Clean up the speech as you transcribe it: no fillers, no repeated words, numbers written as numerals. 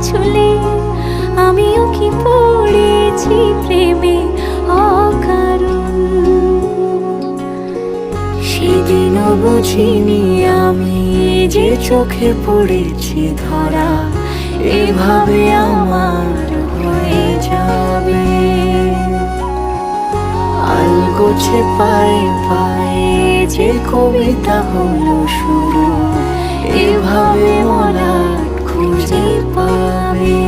ছুলে আমিও কি পড়েছি প্রেমে অকারণ। সেদিনও বুঝিনি আমি যে চোখে পড়েছি ধরা, এভাবে আমার হয়ে যাবে। আলগোছে পায়ে পায়ে যে কবিতা হলো শুরু, এভাবে মলাট খুঁজে পাবে।